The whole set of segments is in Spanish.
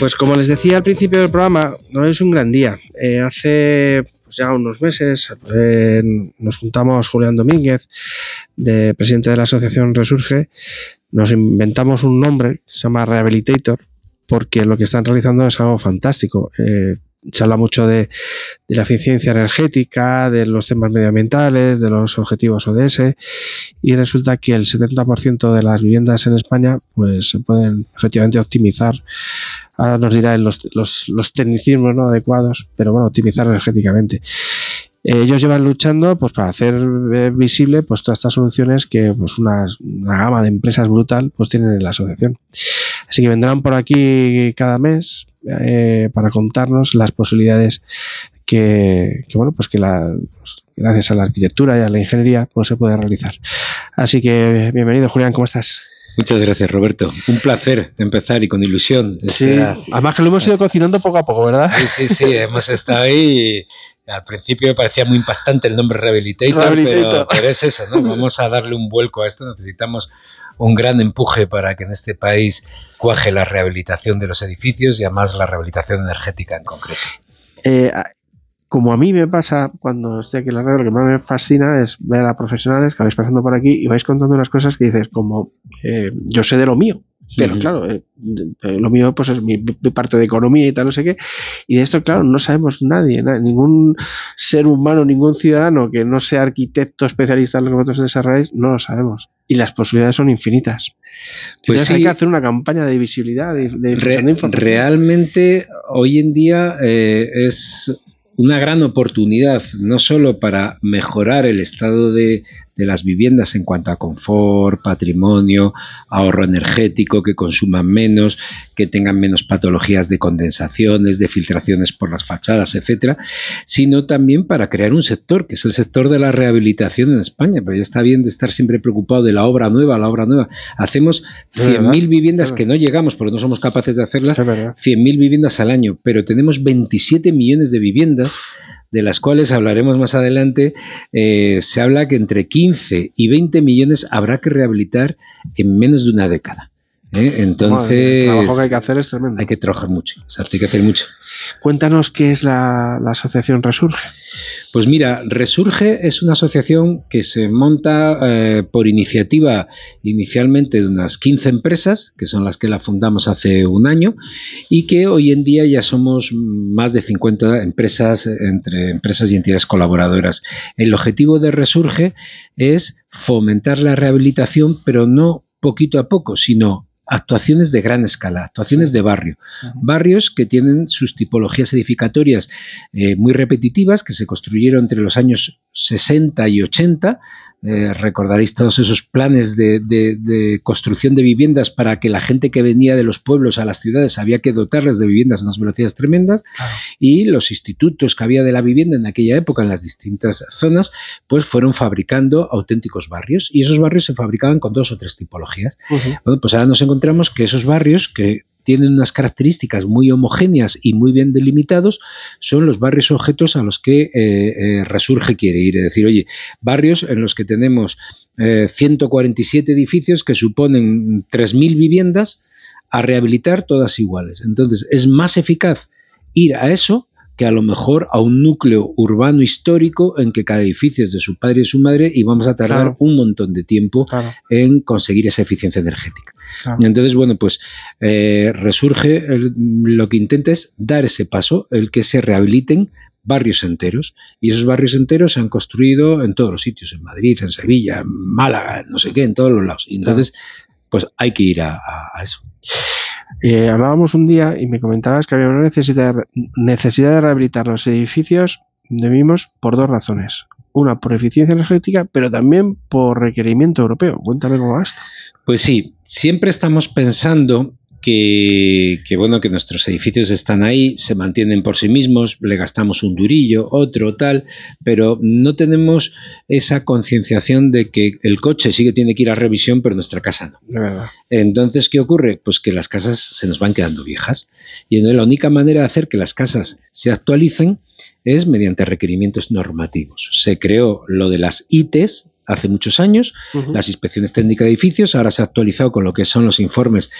Pues como les decía al principio del programa, no es un gran día. Hace pues ya unos meses nos juntamos Julián Domínguez, presidente de la asociación Resurge, nos inventamos un nombre, se llama Rehabilitator, porque lo que están realizando es algo fantástico. Se habla mucho de la eficiencia energética, de los temas medioambientales, de los objetivos ODS, y resulta que el 70% de las viviendas en España pues se pueden efectivamente optimizar. Ahora nos dirán los tecnicismos no adecuados, pero bueno, optimizar energéticamente. Ellos llevan luchando pues para hacer visible pues todas estas soluciones que pues una gama de empresas brutal pues tienen en la asociación. Así que vendrán por aquí cada mes para contarnos las posibilidades que bueno pues que gracias a la arquitectura y a la ingeniería pues se puede realizar. Así que bienvenido, Julián, ¿cómo estás? Muchas gracias, Roberto. Un placer empezar y con ilusión. Sí, además que lo hemos ido cocinando poco a poco, ¿verdad? Sí, hemos estado ahí. Al principio me parecía muy impactante el nombre Rehabilitator. Pero es eso, ¿no? Vamos a darle un vuelco a esto. Necesitamos un gran empuje para que en este país cuaje la rehabilitación de los edificios y además la rehabilitación energética en concreto. Como a mí me pasa cuando estoy aquí en la radio, lo que más me fascina es ver a profesionales que vais pasando por aquí y vais contando unas cosas que dices como yo sé de lo mío, pero claro, lo mío pues es mi parte de economía y tal, no sé qué, y de esto claro no sabemos nadie, ningún ser humano, ningún ciudadano que no sea arquitecto especialista en lo que vosotros desarrolláis, no lo sabemos, y las posibilidades son infinitas. Pues sí, hay que hacer una campaña de visibilidad, de difusión de información. Realmente hoy en día es una gran oportunidad, no solo para mejorar el estado de las viviendas en cuanto a confort, patrimonio, ahorro energético, que consuman menos, que tengan menos patologías de condensaciones, de filtraciones por las fachadas, etcétera, sino también para crear un sector, que es el sector de la rehabilitación en España. Pero ya está bien de estar siempre preocupado de la obra nueva. Hacemos 100.000 viviendas que no llegamos porque no somos capaces de hacerlas, 100.000 viviendas al año, pero tenemos 27 millones de viviendas, de las cuales hablaremos más adelante. Se habla que entre 15 y 20 millones habrá que rehabilitar en menos de una década. Entonces, el trabajo que hay que hacer es tremendo. Hay que trabajar mucho, hay que hacer mucho. Cuéntanos qué es la asociación Resurge. Pues mira, Resurge es una asociación que se monta por iniciativa inicialmente de unas 15 empresas, que son las que la fundamos hace un año, y que hoy en día ya somos más de 50 empresas, entre empresas y entidades colaboradoras. El objetivo de Resurge es fomentar la rehabilitación, pero no poquito a poco, sino actuaciones de gran escala, actuaciones de barrio. Barrios que tienen sus tipologías edificatorias muy repetitivas, que se construyeron entre los años 60 y 80. Recordaréis todos esos planes de construcción de viviendas para que la gente que venía de los pueblos a las ciudades había que dotarles de viviendas a unas velocidades tremendas, y los institutos que había de la vivienda en aquella época en las distintas zonas pues fueron fabricando auténticos barrios, y esos barrios se fabricaban con 2 o 3 tipologías. Bueno, pues ahora nos encontramos que esos barrios que tienen unas características muy homogéneas y muy bien delimitados son los barrios objetos a los que Resurge quiere ir. Es decir, oye, barrios en los que tenemos 147 edificios que suponen 3.000 viviendas a rehabilitar todas iguales. Entonces, es más eficaz ir a eso que a lo mejor a un núcleo urbano histórico en que cada edificio es de su padre y su madre y vamos a tardar un montón de tiempo en conseguir esa eficiencia energética. Entonces, bueno, pues Resurge lo que intenta es dar ese paso, el que se rehabiliten barrios enteros, y esos barrios enteros se han construido en todos los sitios, en Madrid, en Sevilla, en Málaga, no sé qué, en todos los lados. Y entonces, pues hay que ir a eso. Hablábamos un día y me comentabas que había una necesidad de rehabilitar los edificios donde vivimos por 2 razones. Una, por eficiencia energética, pero también por requerimiento europeo. Cuéntame cómo va esto. Pues sí, siempre estamos pensando que nuestros edificios están ahí, se mantienen por sí mismos, le gastamos un durillo, otro, tal, pero no tenemos esa concienciación de que el coche sí que tiene que ir a revisión, pero nuestra casa no. De verdad. Entonces, ¿qué ocurre? Pues que las casas se nos van quedando viejas, y entonces la única manera de hacer que las casas se actualicen es mediante requerimientos normativos. Se creó lo de las ITES hace muchos años, las inspecciones técnicas de edificios, ahora se ha actualizado con lo que son los informes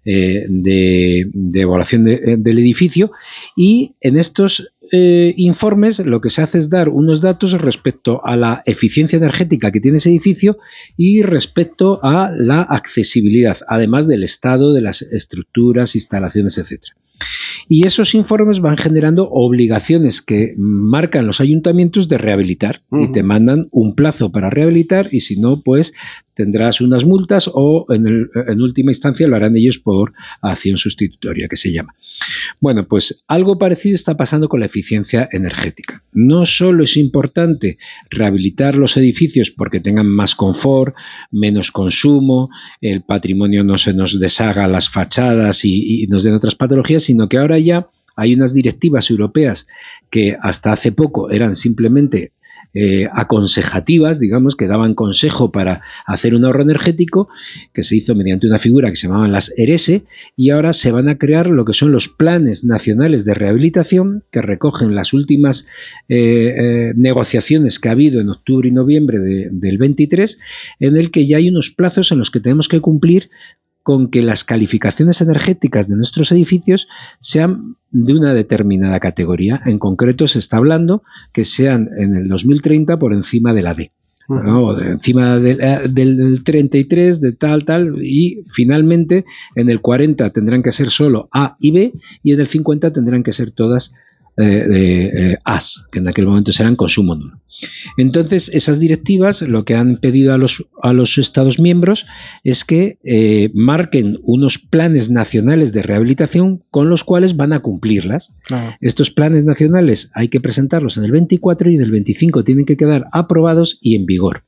de evaluación del edificio, y en estos informes lo que se hace es dar unos datos respecto a la eficiencia energética que tiene ese edificio y respecto a la accesibilidad, además del estado de las estructuras, instalaciones, etcétera. Y esos informes van generando obligaciones que marcan los ayuntamientos de rehabilitar y te mandan un plazo para rehabilitar, y si no, pues tendrás unas multas o en última instancia lo harán ellos por acción sustitutoria, que se llama. Bueno, pues algo parecido está pasando con la eficiencia energética. No solo es importante rehabilitar los edificios porque tengan más confort, menos consumo, el patrimonio no se nos deshaga las fachadas y nos den otras patologías, sino que ahora ya hay unas directivas europeas que hasta hace poco eran simplemente aconsejativas, digamos, que daban consejo para hacer un ahorro energético, que se hizo mediante una figura que se llamaban las ERESE, y ahora se van a crear lo que son los planes nacionales de rehabilitación, que recogen las últimas negociaciones que ha habido en octubre y noviembre del 23, en el que ya hay unos plazos en los que tenemos que cumplir con que las calificaciones energéticas de nuestros edificios sean de una determinada categoría. En concreto se está hablando que sean en el 2030 por encima de la D, ¿no? O encima del 33, de tal, y finalmente en el 40 tendrán que ser solo A y B, y en el 50 tendrán que ser todas As, que en aquel momento serán consumo nulo. Entonces, esas directivas lo que han pedido a los Estados miembros es que marquen unos planes nacionales de rehabilitación con los cuales van a cumplirlas. Claro. Estos planes nacionales hay que presentarlos en el 24 y en el 25 tienen que quedar aprobados y en vigor.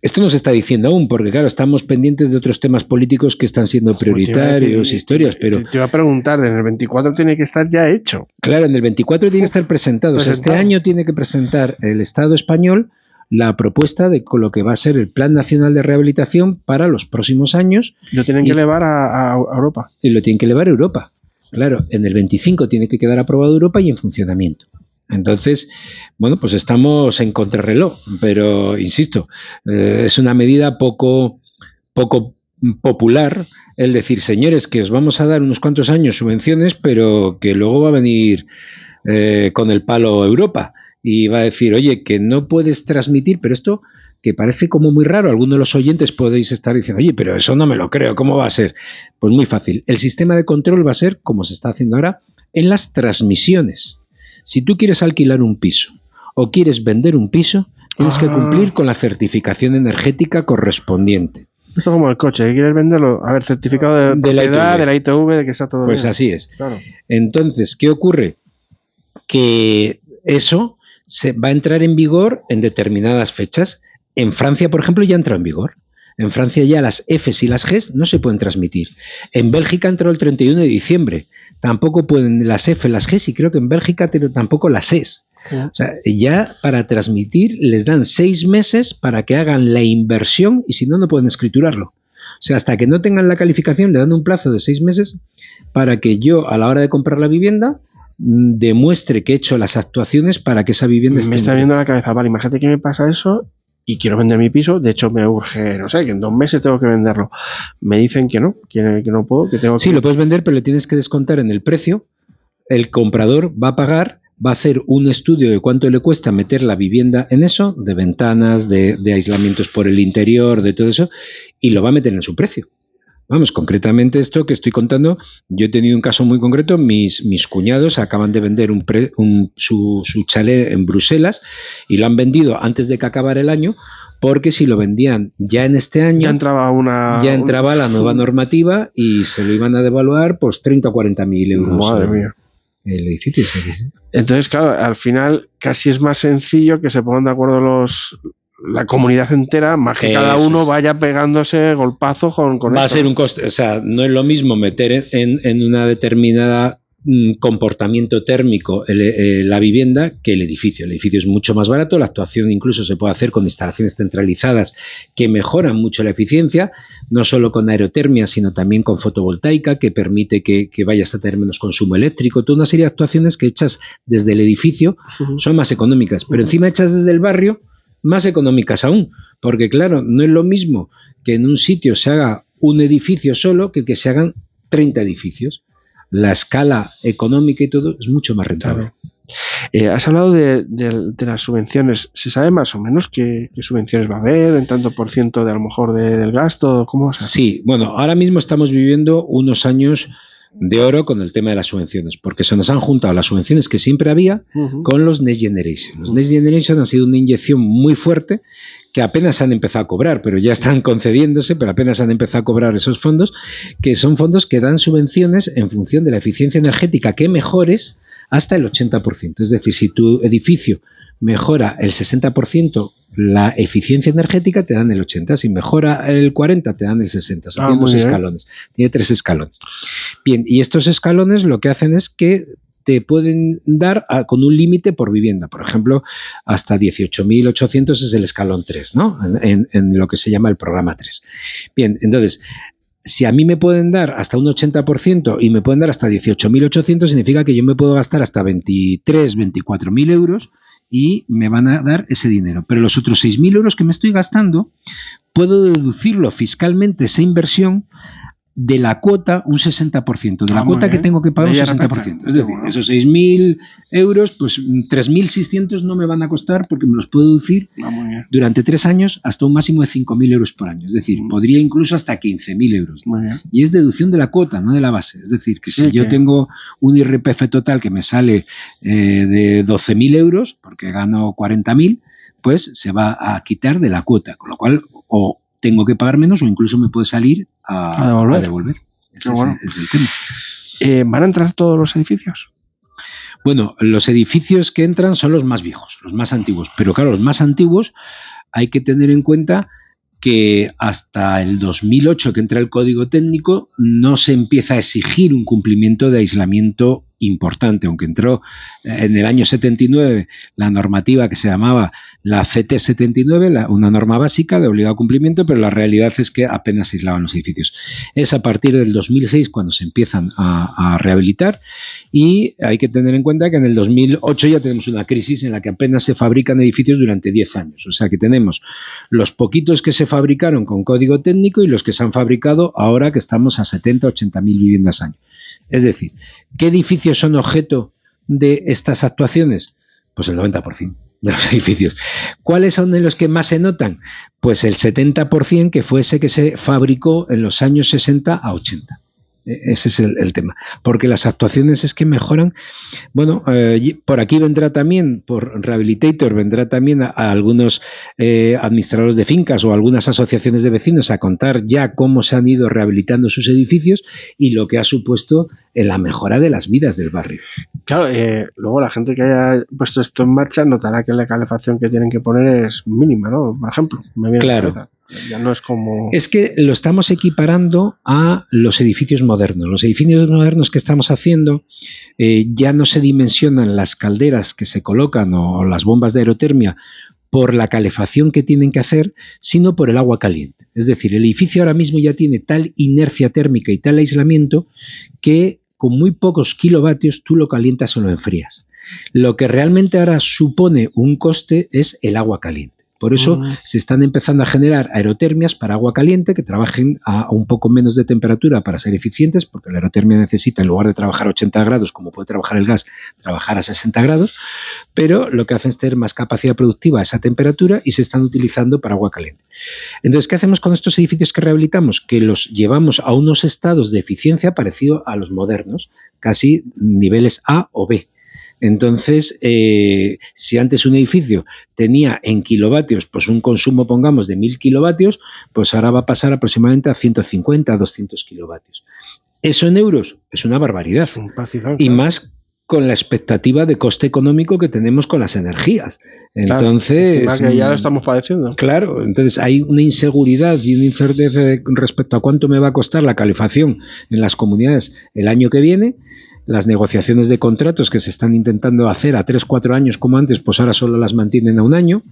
Esto no se está diciendo aún, porque claro, estamos pendientes de otros temas políticos que están siendo prioritarios, historias, pero... Te iba a preguntar, en el 24 tiene que estar ya hecho. Claro, en el 24 tiene que estar presentado. O sea, este año tiene que presentar el Estado español la propuesta de lo que va a ser el Plan Nacional de Rehabilitación para los próximos años. Lo tienen que elevar a Europa. Y lo tienen que elevar a Europa. Claro, en el 25 tiene que quedar aprobado Europa y en funcionamiento. Entonces, bueno, pues estamos en contrarreloj, pero insisto, es una medida poco popular el decir, señores, que os vamos a dar unos cuantos años subvenciones, pero que luego va a venir con el palo Europa y va a decir, oye, que no puedes transmitir, pero esto que parece como muy raro, algunos de los oyentes podéis estar diciendo, oye, pero eso no me lo creo, ¿cómo va a ser? Pues muy fácil, el sistema de control va a ser, como se está haciendo ahora, en las transmisiones. Si tú quieres alquilar un piso o quieres vender un piso, tienes que cumplir con la certificación energética correspondiente. Esto como el coche, que quieres venderlo, a ver, certificado de propiedad, de la ITV, de que está todo pues bien. Pues así es. Claro. Entonces, ¿qué ocurre? Que eso se va a entrar en vigor en determinadas fechas. En Francia, por ejemplo, ya entró en vigor. En Francia ya las Fs y las Gs no se pueden transmitir. En Bélgica entró el 31 de diciembre. Tampoco pueden las F, las Gs, y creo que en Bélgica tampoco las Es. O sea, ya para transmitir les dan 6 meses para que hagan la inversión y si no, no pueden escriturarlo. O sea, hasta que no tengan la calificación le dan un plazo de 6 meses para que yo, a la hora de comprar la vivienda, demuestre que he hecho las actuaciones para que esa vivienda esté... Me está viendo la cabeza, vale, imagínate que me pasa eso y quiero vender mi piso, de hecho me urge, no sé, que en 2 meses tengo que venderlo. Me dicen que no puedo, que tengo que... Sí, lo puedes vender, pero le tienes que descontar en el precio. El comprador va a pagar, va a hacer un estudio de cuánto le cuesta meter la vivienda en eso, de ventanas, de aislamientos por el interior, de todo eso, y lo va a meter en su precio. Vamos, concretamente esto que estoy contando, yo he tenido un caso muy concreto, mis cuñados acaban de vender su chalet en Bruselas y lo han vendido antes de que acabara el año, porque si lo vendían ya en este año, ya entraba la nueva normativa y se lo iban a devaluar pues 30 o 40.000 euros. Madre mía. El edificio. Entonces, claro, al final casi es más sencillo que se pongan de acuerdo la comunidad entera, más que cada uno vaya pegándose golpazos con va esto. A ser un coste, o sea, no es lo mismo meter en una determinada comportamiento térmico la vivienda que el edificio. El edificio es mucho más barato, la actuación incluso se puede hacer con instalaciones centralizadas que mejoran mucho la eficiencia, no solo con aerotermia, sino también con fotovoltaica, que permite que vayas a tener menos consumo eléctrico, toda una serie de actuaciones que hechas desde el edificio son más económicas, pero encima hechas desde el barrio más económicas aún, porque claro, no es lo mismo que en un sitio se haga un edificio solo que se hagan 30 edificios. La escala económica y todo es mucho más rentable. Claro. Has hablado de las subvenciones. ¿Se sabe más o menos qué subvenciones va a haber, en tanto por ciento de a lo mejor del gasto? ¿Cómo se hace? Sí, bueno, ahora mismo estamos viviendo unos años de oro con el tema de las subvenciones, porque se nos han juntado las subvenciones que siempre había con los Next Generation. Los Next Generation han sido una inyección muy fuerte que apenas han empezado a cobrar, pero ya están concediéndose, pero apenas han empezado a cobrar esos fondos, que son fondos que dan subvenciones en función de la eficiencia energética que mejores hasta el 80%. Es decir, si tu edificio mejora el 60%, la eficiencia energética te dan el 80%. Si mejora el 40%, te dan el 60%. O sea, tiene dos escalones. Tiene 3 escalones. Bien, y estos escalones lo que hacen es que te pueden dar con un límite por vivienda. Por ejemplo, hasta 18.800 es el escalón 3, ¿no? En lo que se llama el programa 3. Bien, entonces, si a mí me pueden dar hasta un 80% y me pueden dar hasta 18.800, significa que yo me puedo gastar hasta 23, 24.000 euros y me van a dar ese dinero. Pero los otros 6.000 euros que me estoy gastando, puedo deducirlo fiscalmente, esa inversión, de la cuota un 60%, de la cuota que tengo que pagar un 60%. Es decir, esos 6.000 euros, pues 3.600 no me van a costar porque me los puedo deducir durante 3 años hasta un máximo de 5.000 euros por año. Es decir, podría incluso hasta 15.000 euros. Y es deducción de la cuota, no de la base. Es decir, que si yo tengo un IRPF total que me sale de 12.000 euros, porque gano 40.000, pues se va a quitar de la cuota, con lo cual o tengo que pagar menos o incluso me puede salir a devolver. Ese es el tema. ¿Van a entrar todos los edificios? Bueno, los edificios que entran son los más viejos, los más antiguos. Pero claro, los más antiguos hay que tener en cuenta que hasta el 2008, que entra el Código Técnico, no se empieza a exigir un cumplimiento de aislamiento importante, aunque entró en el año 79 la normativa que se llamaba la CT79, una norma básica de obligado cumplimiento, pero la realidad es que apenas se aislaban los edificios. Es a partir del 2006 cuando se empiezan a rehabilitar, y hay que tener en cuenta que en el 2008 ya tenemos una crisis en la que apenas se fabrican edificios durante 10 años. O sea que tenemos los poquitos que se fabricaron con Código Técnico y los que se han fabricado ahora que estamos a 70, 80.000 viviendas año. Es decir, ¿qué edificios son objeto de estas actuaciones? Pues el 90% de los edificios. ¿Cuáles son de los que más se notan? Pues el 70%, que fue ese que se fabricó en los años 60 a 80. Ese es el tema, porque las actuaciones es que mejoran. Bueno, por aquí vendrá también, por Rehabilitator, vendrá también a algunos administradores de fincas o algunas asociaciones de vecinos a contar ya cómo se han ido rehabilitando sus edificios y lo que ha supuesto en la mejora de las vidas del barrio. Claro, luego la gente que haya puesto esto en marcha notará que la calefacción que tienen que poner es mínima, ¿no? Por ejemplo, me viene claro. Ya no es como... Es que lo estamos equiparando a los edificios modernos. Los edificios modernos que estamos haciendo ya no se dimensionan las calderas que se colocan o las bombas de aerotermia por la calefacción que tienen que hacer, sino por el agua caliente. Es decir, el edificio ahora mismo ya tiene tal inercia térmica y tal aislamiento que con muy pocos kilovatios tú lo calientas o lo enfrías. Lo que realmente ahora supone un coste es el agua caliente. Por eso se están empezando a generar aerotermias para agua caliente que trabajen a un poco menos de temperatura para ser eficientes, porque la aerotermia necesita, en lugar de trabajar a 80 grados, como puede trabajar el gas, trabajar a 60 grados, pero lo que hacen es tener más capacidad productiva a esa temperatura y se están utilizando para agua caliente. Entonces, ¿qué hacemos con estos edificios que rehabilitamos? Que los llevamos a unos estados de eficiencia parecido a los modernos, casi niveles A o B. Entonces, si antes un edificio tenía en kilovatios pues un consumo, pongamos, de 1.000 kilovatios, pues ahora va a pasar aproximadamente a 150, a 200 kilovatios. Eso en euros es una barbaridad. Y más con la expectativa de coste económico que tenemos con las energías. Entonces, claro, que ya lo estamos padeciendo. Claro, entonces hay una inseguridad y una incertidumbre respecto a cuánto me va a costar la calefacción en las comunidades el año que viene. Las negociaciones de contratos que se están intentando hacer a 3-4 años como antes, pues ahora solo las mantienen a 1 año.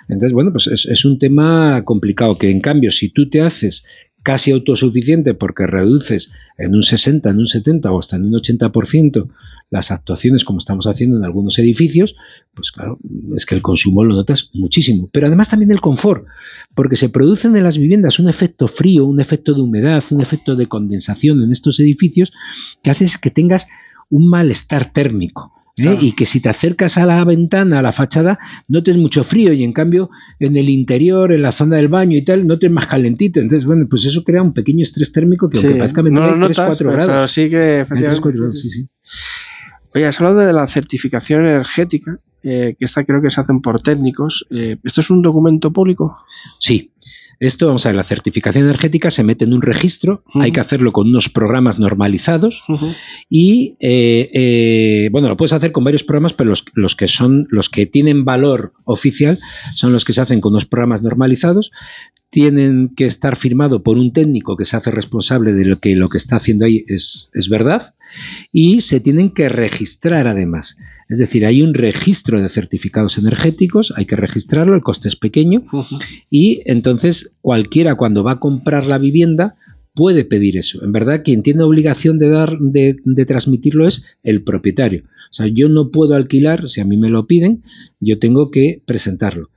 Entonces, bueno, pues es un tema complicado, que en cambio, si tú te haces casi autosuficiente porque reduces en un 60, en un 70 o hasta en un 80% las actuaciones como estamos haciendo en algunos edificios, pues claro, es que el consumo lo notas muchísimo. Pero además también el confort, porque se producen en las viviendas un efecto frío, un efecto de humedad, un efecto de condensación en estos edificios que hace que tengas un malestar térmico. Claro. Y que si te acercas a la ventana, a la fachada, notes mucho frío y en cambio en el interior, en la zona del baño y tal, notes más calentito. Entonces, bueno, pues eso crea un pequeño estrés térmico que aunque parezca mentira, hay 3-4 grados. Pero sí que efectivamente. Sí. Oye, has hablado de la certificación energética, que esta creo que se hacen por técnicos. ¿Esto es un documento público? Sí. Esto, vamos a ver, la certificación energética se mete en un registro, hay que hacerlo con unos programas normalizados y, bueno, lo puedes hacer con varios programas, pero los que tienen valor oficial son los que se hacen con unos programas normalizados. Tienen que estar firmado por un técnico que se hace responsable de lo que está haciendo ahí es verdad y se tienen que registrar además. Es decir, hay un registro de certificados energéticos, hay que registrarlo, el coste es pequeño y entonces cualquiera cuando va a comprar la vivienda puede pedir eso. En verdad, quien tiene obligación de transmitirlo es el propietario. O sea, yo no puedo alquilar, si a mí me lo piden, yo tengo que presentarlo.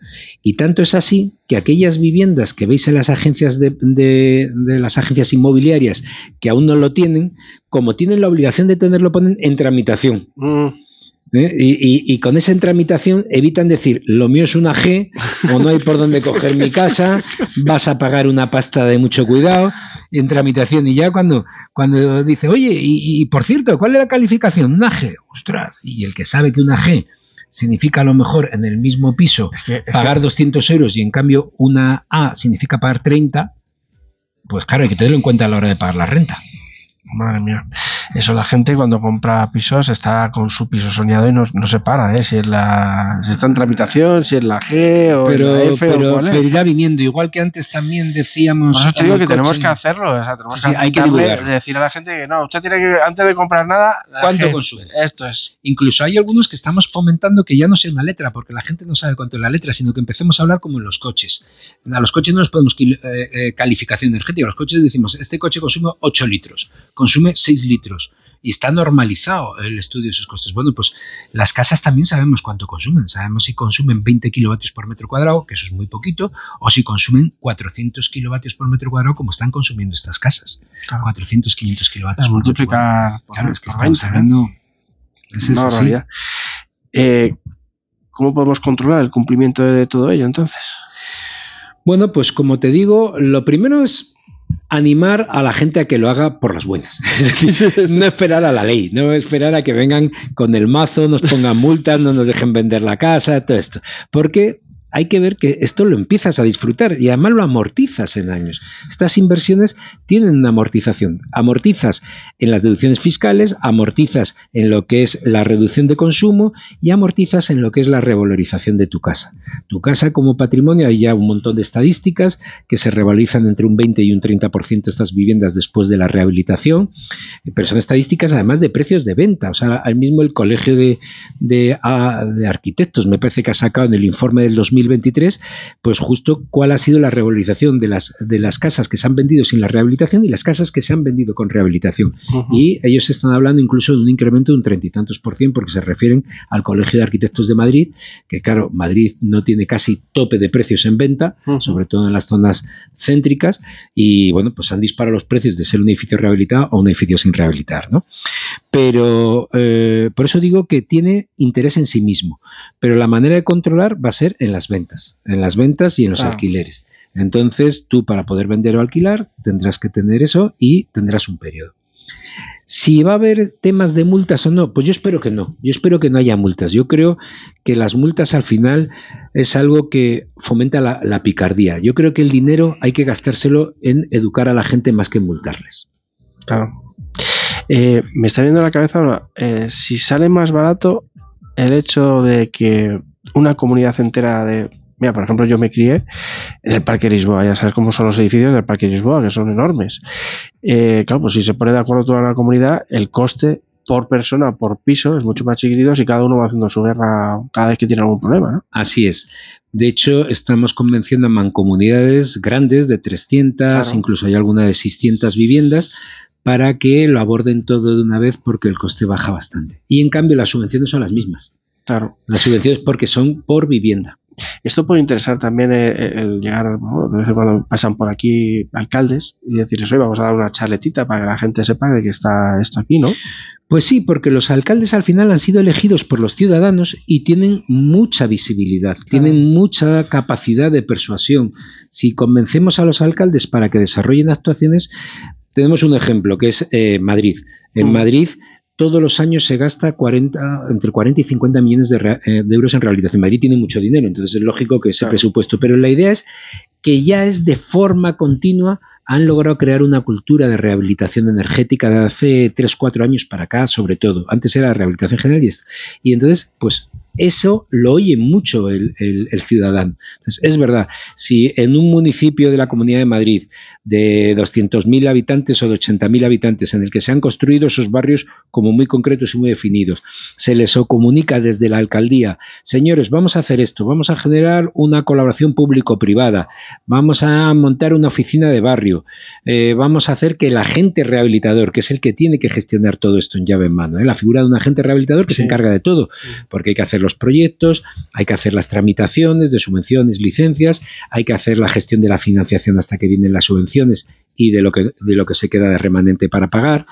Y tanto es así que aquellas viviendas que veis en las agencias de las agencias inmobiliarias que aún no lo tienen, como tienen la obligación de tenerlo, ponen en tramitación. Y con esa tramitación evitan decir lo mío es una G o no hay por dónde coger mi casa, vas a pagar una pasta de mucho cuidado en tramitación. Y ya cuando dice, oye, y por cierto, ¿cuál es la calificación? Una G, ostras, y el que sabe que una G significa a lo mejor en el mismo piso pagar 200 euros y en cambio una A significa pagar 30, pues claro, hay que tenerlo en cuenta a la hora de pagar la renta. Madre mía, eso la gente cuando compra pisos está con su piso soñado y no se para, si está en tramitación, si es la G o la F o cuál es. Pero irá viniendo, igual que antes también decíamos. Por eso te digo que tenemos que hacerlo, hay que decir a la gente que no, usted tiene que, antes de comprar nada, ¿cuánto consume? Esto es. Incluso hay algunos que estamos fomentando que ya no sea una letra, porque la gente no sabe cuánto es la letra, sino que empecemos a hablar como en los coches. A los coches no les podemos calificación energética, a los coches decimos, este coche consume 8 litros. Consume 6 litros y está normalizado el estudio de sus costes. Bueno, pues las casas también sabemos cuánto consumen. Sabemos si consumen 20 kilovatios por metro cuadrado, que eso es muy poquito, o si consumen 400 kilovatios por metro cuadrado, como están consumiendo estas casas. Claro. 400, 500 kilovatios por metro cuadrado. Claro, es que estamos hablando... Es una barbaridad. ¿Cómo podemos controlar el cumplimiento de todo ello, entonces? Bueno, pues como te digo, lo primero es animar a la gente a que lo haga por las buenas. Es decir, no esperar a la ley, no esperar a que vengan con el mazo, nos pongan multas, no nos dejen vender la casa, todo esto. Porque hay que ver que esto lo empiezas a disfrutar y además lo amortizas en años. Estas inversiones tienen una amortización. Amortizas en las deducciones fiscales, amortizas en lo que es la reducción de consumo y amortizas en lo que es la revalorización de tu casa. Tu casa como patrimonio, hay ya un montón de estadísticas que se revalorizan entre un 20 y un 30% estas viviendas después de la rehabilitación, pero son estadísticas además de precios de venta. O sea, al mismo el Colegio de Arquitectos me parece que ha sacado en el informe del 2023, pues justo cuál ha sido la revalorización de las casas que se han vendido sin la rehabilitación y las casas que se han vendido con rehabilitación. Y ellos están hablando incluso de un incremento de un 30 y tantos % porque se refieren al Colegio de Arquitectos de Madrid, que claro, Madrid no tiene casi tope de precios en venta, sobre todo en las zonas céntricas, y bueno, pues han disparado los precios de ser un edificio rehabilitado o un edificio sin rehabilitar, ¿no? Pero por eso digo que tiene interés en sí mismo, pero la manera de controlar va a ser en las ventas y en los alquileres. Entonces tú, para poder vender o alquilar, tendrás que tener eso y tendrás un periodo. Si va a haber temas de multas o no, pues yo espero que no. Yo espero que no haya multas. Yo creo que las multas al final es algo que fomenta la picardía. Yo creo que el dinero hay que gastárselo en educar a la gente más que en multarles. Claro. Me está viendo la cabeza ahora, si sale más barato el hecho de que una comunidad entera de... Mira, por ejemplo, yo me crié en el Parque Lisboa, ya sabes cómo son los edificios del Parque Lisboa, que son enormes. Claro, pues si se pone de acuerdo toda la comunidad, el coste por persona, por piso, es mucho más chiquitito si cada uno va haciendo su guerra cada vez que tiene algún problema, ¿no? Así es. De hecho, estamos convenciendo a mancomunidades grandes de 300, claro, incluso hay alguna de 600 viviendas, para que lo aborden todo de una vez porque el coste baja bastante. Y en cambio las subvenciones son las mismas. Claro. Las subvenciones porque son por vivienda. Esto puede interesar también el llegar, ¿no? De vez en cuando pasan por aquí alcaldes y decirles, hoy vamos a dar una charletita para que la gente sepa de que está esto aquí, ¿no? Pues sí, porque los alcaldes al final han sido elegidos por los ciudadanos y tienen mucha visibilidad, tienen mucha capacidad de persuasión. Si convencemos a los alcaldes para que desarrollen actuaciones, tenemos un ejemplo que es Madrid. En Madrid todos los años se gasta entre 40 y 50 millones de euros en rehabilitación. Madrid tiene mucho dinero, entonces es lógico que ese presupuesto, pero la idea es que ya es de forma continua. Han logrado crear una cultura de rehabilitación energética de hace 3-4 años para acá, sobre todo. Antes era rehabilitación general y entonces, pues eso lo oye mucho el ciudadano. Entonces, es verdad, si en un municipio de la Comunidad de Madrid de 200.000 habitantes o de 80.000 habitantes en el que se han construido esos barrios como muy concretos y muy definidos, se les comunica desde la alcaldía, señores, vamos a hacer esto, vamos a generar una colaboración público-privada, vamos a montar una oficina de barrio, vamos a hacer que el agente rehabilitador, que es el que tiene que gestionar todo esto en llave en mano, la figura de un agente rehabilitador que se encarga de todo, porque hay que hacer los proyectos, hay que hacer las tramitaciones de subvenciones, licencias, hay que hacer la gestión de la financiación hasta que vienen las subvenciones y de lo que se queda de remanente para pagar.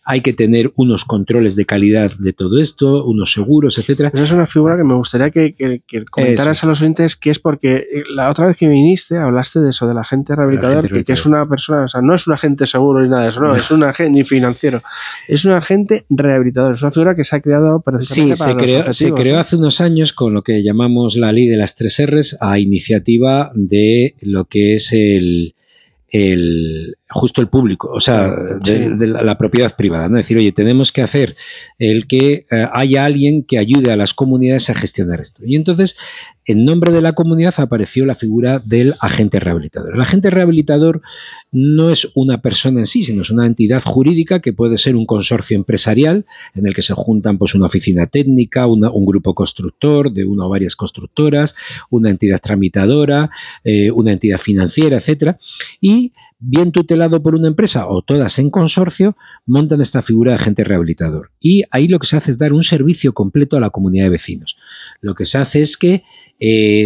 Hay que tener unos controles de calidad de todo esto, unos seguros, etcétera. Esa es una figura que me gustaría que comentaras a los oyentes, que es porque la otra vez que viniste hablaste de eso, del agente rehabilitador, que es una persona, o sea, no es un agente seguro ni nada de eso, no, es un agente ni financiero, es un agente rehabilitador, es una figura que se ha creado precisamente para los objetivos. Se creó hace unos años con lo que llamamos la ley de las 3 R's a iniciativa de lo que es justo el público, o sea, de la propiedad privada, ¿no? Es decir, oye, tenemos que hacer el que haya alguien que ayude a las comunidades a gestionar esto. Y entonces, en nombre de la comunidad apareció la figura del agente rehabilitador. El agente rehabilitador no es una persona en sí, sino es una entidad jurídica que puede ser un consorcio empresarial en el que se juntan pues una oficina técnica, un grupo constructor de una o varias constructoras, una entidad tramitadora, una entidad financiera, etcétera, y bien tutelado por una empresa o todas en consorcio, montan esta figura de agente rehabilitador. Y ahí lo que se hace es dar un servicio completo a la comunidad de vecinos. Lo que se hace es que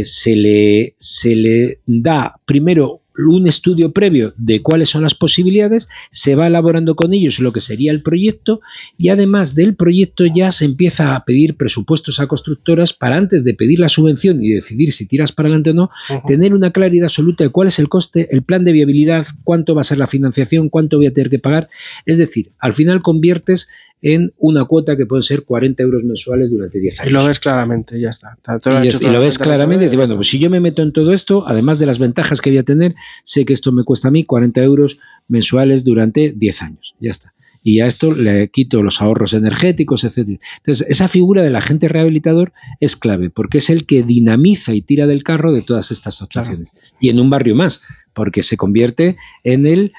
se le da primero un estudio previo de cuáles son las posibilidades, se va elaborando con ellos lo que sería el proyecto y además del proyecto ya se empieza a pedir presupuestos a constructoras para antes de pedir la subvención y decidir si tiras para adelante o no, tener una claridad absoluta de cuál es el coste, el plan de viabilidad, cuánto va a ser la financiación, cuánto voy a tener que pagar. Es decir, al final conviertes en una cuota que puede ser 40 euros mensuales durante 10 años. Y lo ves claramente, ya está. Y lo ves claramente, y bueno, pues si yo me meto en todo esto, además de las ventajas que voy a tener, sé que esto me cuesta a mí 40 euros mensuales durante 10 años, ya está. Y a esto le quito los ahorros energéticos, etcétera. Entonces, esa figura del agente rehabilitador es clave, porque es el que dinamiza y tira del carro de todas estas actuaciones. Claro. Y en un barrio más, porque se convierte en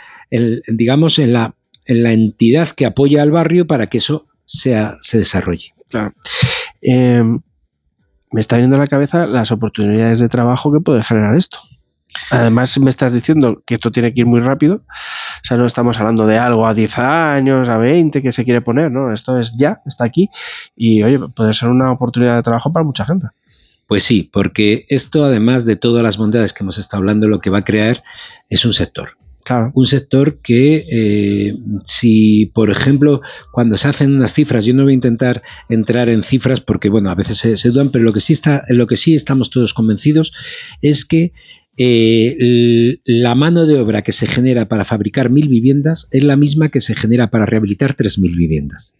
digamos, en la entidad que apoya al barrio para que eso se desarrolle. Claro. Me está viniendo a la cabeza las oportunidades de trabajo que puede generar esto. Además, me estás diciendo que esto tiene que ir muy rápido. O sea, no estamos hablando de algo a 10 años, a 20 que se quiere poner, ¿no? Esto es ya, está aquí. Y, oye, puede ser una oportunidad de trabajo para mucha gente. Pues sí, porque esto, además de todas las bondades que hemos estado hablando, lo que va a crear es un sector. Claro. Un sector que, si, por ejemplo, cuando se hacen unas cifras, yo no voy a intentar entrar en cifras porque, bueno, a veces se dudan, pero lo que sí estamos todos convencidos es que la mano de obra que se genera para fabricar 1.000 viviendas es la misma que se genera para rehabilitar 3.000 viviendas.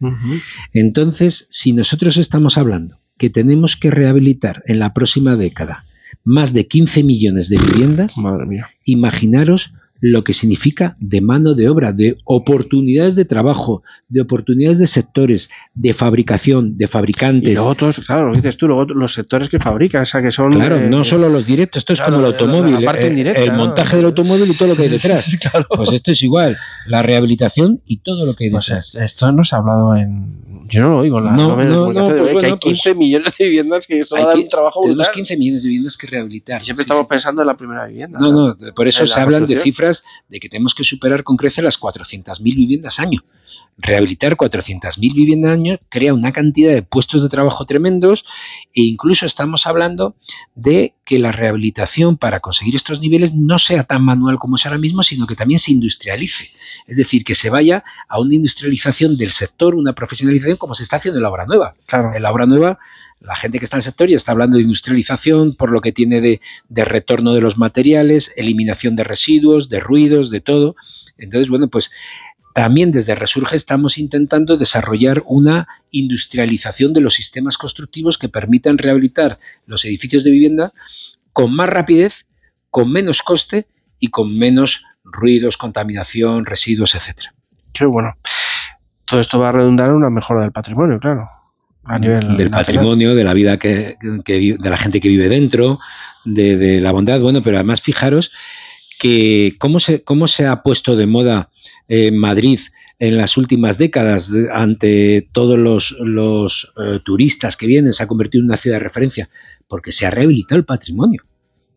Entonces, si nosotros estamos hablando que tenemos que rehabilitar en la próxima década más de 15 millones de viviendas, madre mía, imaginaros lo que significa de mano de obra, de oportunidades de trabajo, de oportunidades de sectores, de fabricación, de fabricantes. Y luego otros, claro, lo que dices tú, luego los sectores que fabrican, o sea, que son... Claro, no solo los directos, esto claro, es como el automóvil, la parte indirecta, el montaje del automóvil y todo lo que hay detrás. Claro. Pues esto es igual, la rehabilitación y todo lo que hay detrás. Pues esto no se ha hablado en... Yo no lo oigo en No, pues que hay 15 millones de viviendas que esto va a dar un trabajo brutal. Tenemos 15 millones de viviendas que rehabilitar. Y siempre estamos pensando en la primera vivienda. No, por eso se hablan de cifras de que tenemos que superar con creces las 400.000 viviendas año. Rehabilitar 400.000 viviendas al año crea una cantidad de puestos de trabajo tremendos e incluso estamos hablando de que la rehabilitación para conseguir estos niveles no sea tan manual como es ahora mismo, sino que también se industrialice. Es decir, que se vaya a una industrialización del sector, una profesionalización como se está haciendo en la obra nueva. Claro. En la obra nueva, la gente que está en el sector ya está hablando de industrialización por lo que tiene de retorno de los materiales, eliminación de residuos, de ruidos, de todo. Entonces, bueno, pues también desde Resurge estamos intentando desarrollar una industrialización de los sistemas constructivos que permitan rehabilitar los edificios de vivienda con más rapidez, con menos coste y con menos ruidos, contaminación, residuos, etcétera. Qué bueno. Todo esto va a redundar en una mejora del patrimonio, claro. A nivel del nacional. Patrimonio, de la vida de la gente que vive dentro, de la bondad. Bueno, pero además fijaros que cómo se ha puesto de moda Madrid en las últimas décadas ante todos los turistas que vienen, se ha convertido en una ciudad de referencia, porque se ha rehabilitado el patrimonio.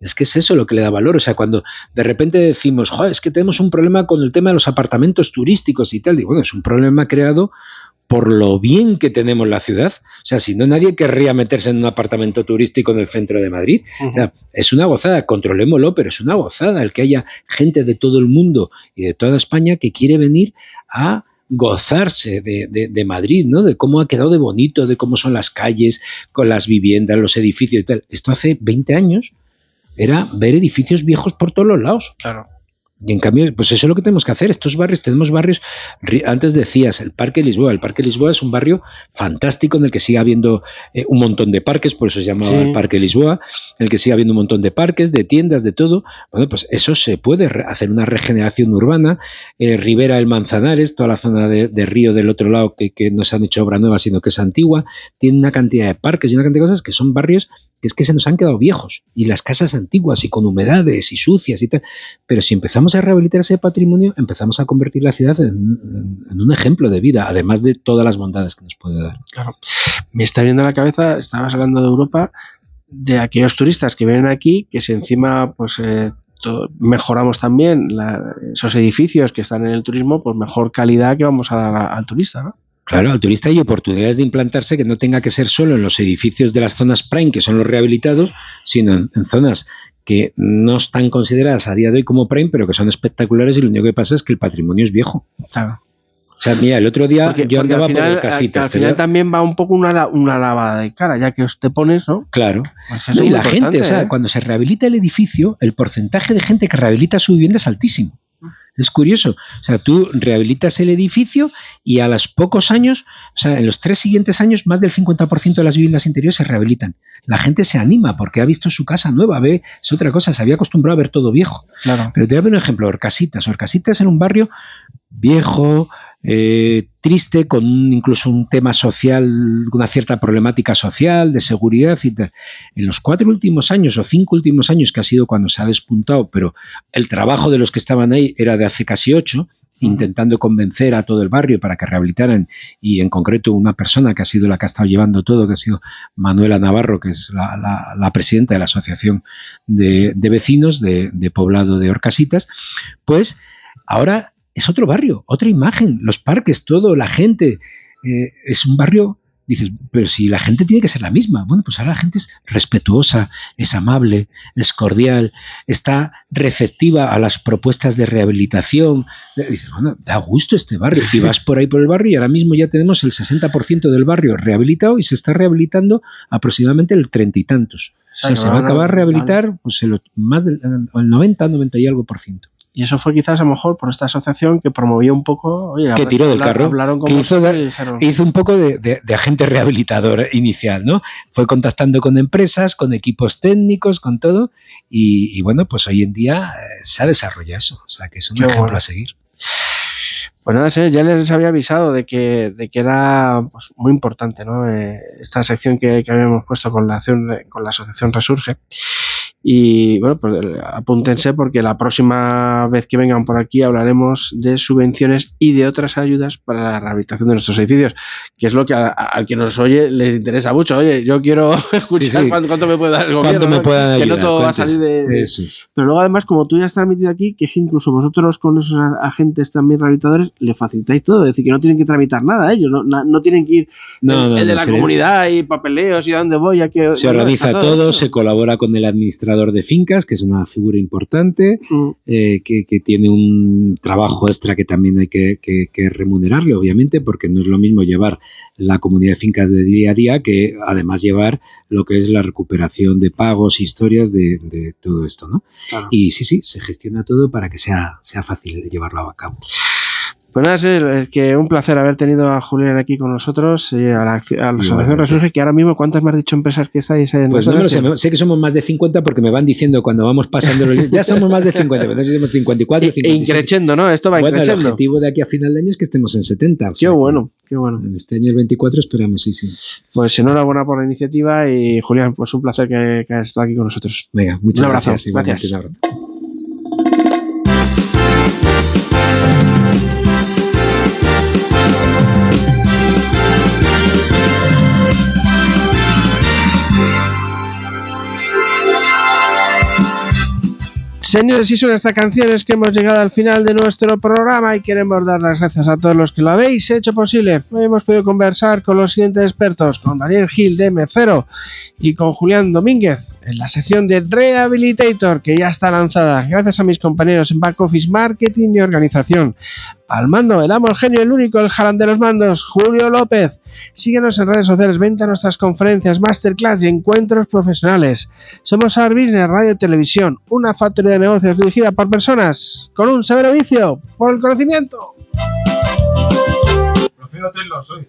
Es que es eso lo que le da valor. O sea, cuando de repente decimos, es que tenemos un problema con el tema de los apartamentos turísticos y tal, digo, bueno, es un problema creado por lo bien que tenemos la ciudad. O sea, si no, nadie querría meterse en un apartamento turístico en el centro de Madrid. O sea, es una gozada, controlémoslo, pero es una gozada el que haya gente de todo el mundo y de toda España que quiere venir a gozarse de Madrid, ¿no? De cómo ha quedado de bonito, de cómo son las calles, con las viviendas, los edificios y tal. Esto hace 20 años era ver edificios viejos por todos los lados. Claro. Y en cambio, pues eso es lo que tenemos que hacer. Estos barrios, tenemos barrios, antes decías, el Parque Lisboa. El Parque Lisboa es un barrio fantástico en el que sigue habiendo un montón de parques, por eso se llamaba el Parque Lisboa, en el que sigue habiendo un montón de parques, de tiendas, de todo. Bueno, pues eso se puede hacer una regeneración urbana. Ribera del Manzanares, toda la zona de río del otro lado, que no se han hecho obra nueva, sino que es antigua, tiene una cantidad de parques y una cantidad de cosas que son barrios que es que se nos han quedado viejos, y las casas antiguas y con humedades y sucias y tal. Pero si empezamos a rehabilitar ese patrimonio, empezamos a convertir la ciudad en un ejemplo de vida, además de todas las bondades que nos puede dar. Claro. Me está viendo a la cabeza, estabas hablando de Europa, de aquellos turistas que vienen aquí, que si encima pues mejoramos también esos edificios que están en el turismo, pues mejor calidad que vamos a dar al turista, ¿no? Claro, al turista hay oportunidades de implantarse que no tenga que ser solo en los edificios de las zonas prime, que son los rehabilitados, sino en zonas que no están consideradas a día de hoy como prime, pero que son espectaculares, y lo único que pasa es que el patrimonio es viejo. Claro. O sea, mira, el otro día yo andaba por Orcasitas. Al final también va un poco una lavada de cara, ya que te pones, ¿no? Claro. Pues y la gente, o sea, cuando se rehabilita el edificio, el porcentaje de gente que rehabilita su vivienda es altísimo. Es curioso. O sea, tú rehabilitas el edificio y a los pocos años, o sea, en los 3 siguientes años, más del 50% de las viviendas interiores se rehabilitan. La gente se anima porque ha visto su casa nueva, es otra cosa, se había acostumbrado a ver todo viejo. Claro. Pero te voy a poner un ejemplo, Orcasitas. Orcasitas era un barrio viejo, triste, con incluso un tema social, una cierta problemática social, de seguridad y tal. En los 4 últimos años o 5 últimos años, que ha sido cuando se ha despuntado, pero el trabajo de los que estaban ahí era de hace casi 8, intentando convencer a todo el barrio para que rehabilitaran, y en concreto una persona que ha sido la que ha estado llevando todo, que ha sido Manuela Navarro, que es la presidenta de la Asociación de Vecinos de Poblado de Orcasitas, pues ahora es otro barrio, otra imagen, los parques, todo, la gente, es un barrio, dices, pero si la gente tiene que ser la misma. Bueno, pues ahora la gente es respetuosa, es amable, es cordial, está receptiva a las propuestas de rehabilitación. Dices, bueno, da gusto este barrio. Y vas por ahí por el barrio y ahora mismo ya tenemos el 60% del barrio rehabilitado y se está rehabilitando aproximadamente el 30 y tantos. O sea, se va a acabar de rehabilitar pues más del 90 y algo %. Y eso fue quizás a lo mejor por esta asociación que promovía un poco... Oye, que tiró del carro, hablaron con que dijeron, hizo un poco de agente rehabilitador inicial, ¿no? Fue contactando con empresas, con equipos técnicos, con todo, y bueno, pues hoy en día se ha desarrollado eso, o sea que es un ejemplo a seguir. Pues nada, ya les había avisado de que era pues, muy importante, ¿no? Esta sección que habíamos puesto con la asociación Resurge. Y bueno, pues apúntense porque la próxima vez que vengan por aquí hablaremos de subvenciones y de otras ayudas para la rehabilitación de nuestros edificios, que es lo que al que nos oye les interesa mucho. Oye, yo quiero escuchar cuánto me puede dar el gobierno, ¿Cuánto me puede ayudar? Que no todo va a salir de... Eso es. Pero luego además, como tú ya has transmitido aquí, que incluso vosotros con esos agentes también rehabilitadores le facilitáis todo, es decir, que no tienen que tramitar nada ellos, no tienen que ir el de la comunidad y papeleos y a dónde voy, a que... Se organiza todo, se colabora con el administrador de fincas, que es una figura importante, que tiene un trabajo extra que también hay que remunerarle, obviamente, porque no es lo mismo llevar la comunidad de fincas de día a día que además llevar lo que es la recuperación de pagos, historias de todo esto, ¿no? Claro. Y sí, se gestiona todo para que sea fácil llevarlo a cabo. Pues nada, es que un placer haber tenido a Julián aquí con nosotros, a la asociación Resurge, que ahora mismo, ¿cuántas me has dicho empresas que estáis en? Pues no me lo sé que somos más de 50 porque me van diciendo cuando vamos pasando los ya somos más de 50, pero no sé si somos 54 o 55. Increciendo, ¿no? Esto va increciendo. El objetivo de aquí a final de año es que estemos en 70. Qué bueno. En este año el 24 esperamos, sí. Pues enhorabuena por la iniciativa y Julián, pues un placer que hayas estado aquí con nosotros. Venga, muchas gracias. Gracias. Señores, y son estas canciones que hemos llegado al final de nuestro programa y queremos dar las gracias a todos los que lo habéis hecho posible. Hoy hemos podido conversar con los siguientes expertos, con Daniel Gil de M0 y con Julián Domínguez en la sección de Rehabilitator, que ya está lanzada. Gracias a mis compañeros en Back Office, Marketing y Organización. Al mando, el amo, el genio, el único, el jalán de los mandos, Julio López. Síguenos en redes sociales, vente a nuestras conferencias, masterclass y encuentros profesionales. Somos Art Business, Radio y Televisión, una factoría de negocios dirigida por personas con un severo vicio por el conocimiento. Prefiero Taylor Swift.